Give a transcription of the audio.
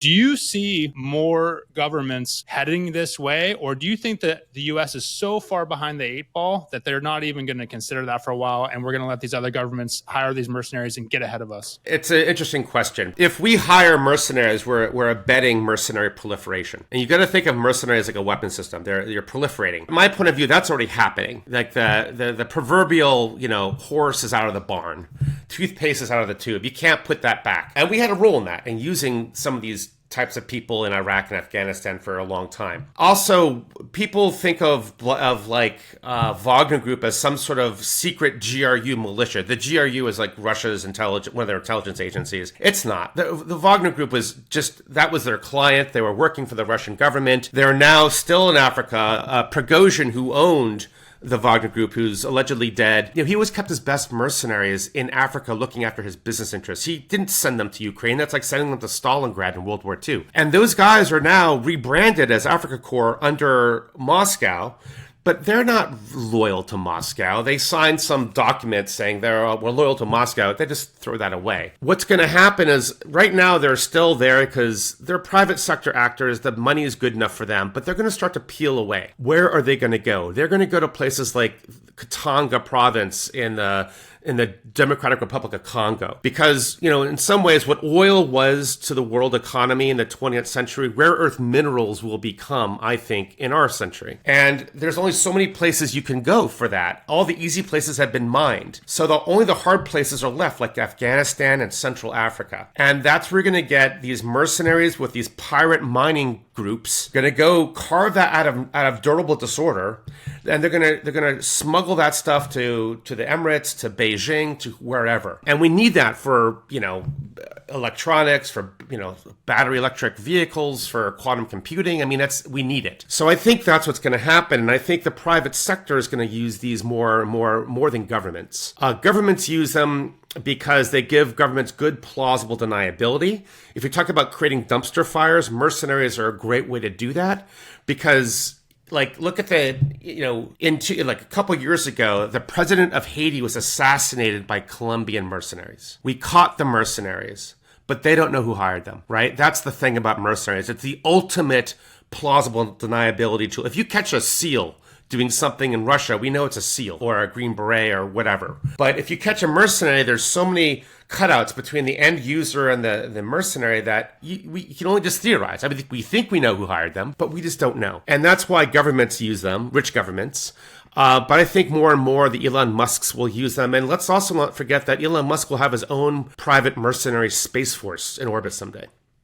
Do you see more governments heading this way, or do you think that the US is so far behind the eight ball that they're not even going to consider that for a while, and we're going to let these other governments hire these mercenaries and get ahead of us? It's an interesting question. If we hire mercenaries, we're abetting mercenary proliferation. And you got to think of mercenaries like a weapon system. You're proliferating. From my point of view, that's already happening. Like the proverbial, horse is out of the barn. Toothpaste is out of the tube. You can't put that back. And we had a role in that, in using some of these types of people in Iraq and Afghanistan for a long time. Also, people think of Wagner Group as some sort of secret GRU militia. The GRU is like Russia's one of their intelligence agencies. It's not. The Wagner Group that was their client. They were working for the Russian government. They're now still in Africa. Prigozhin, who owned the Wagner Group, who's allegedly dead. He always kept his best mercenaries in Africa looking after his business interests. He didn't send them to Ukraine. That's like sending them to Stalingrad in World War II. And those guys are now rebranded as Africa Corps under Moscow. But they're not loyal to Moscow. They signed some document saying we're loyal to Moscow. They just throw that away. What's going to happen is right now they're still there because they're private sector actors. The money is good enough for them, but they're going to start to peel away. Where are they going to go? They're going to go to places like Katanga province in the Democratic Republic of Congo. Because, in some ways, what oil was to the world economy in the 20th century, rare earth minerals will become, I think, in our century. And there's only so many places you can go for that. All the easy places have been mined. So only the hard places are left, like Afghanistan and Central Africa. And that's where you're going to get these mercenaries with these pirate mining groups going to go carve that out of durable disorder, and they're going to smuggle that stuff to the Emirates, to Beijing, to wherever. And we need that for electronics, for battery electric vehicles, for quantum computing. I mean, we need it. So I think that's what's going to happen, and I think the private sector is going to use these more than governments. Governments use them because they give governments good plausible deniability. If you talk about creating dumpster fires, mercenaries are a great way to do that, because look at a couple years ago, the president of Haiti was assassinated by Colombian mercenaries. We caught the mercenaries, but they don't know who hired them, right? That's the thing about mercenaries. It's the ultimate plausible deniability tool. If you catch a SEAL doing something in Russia, we know it's a SEAL or a Green Beret or whatever. But if you catch a mercenary, there's so many cutouts between the end user and the mercenary that we can only just theorize. I mean, we think we know who hired them, but we just don't know. And that's why governments use them, rich governments. But I think more and more the Elon Musks will use them. And let's also not forget that Elon Musk will have his own private mercenary space force in orbit someday.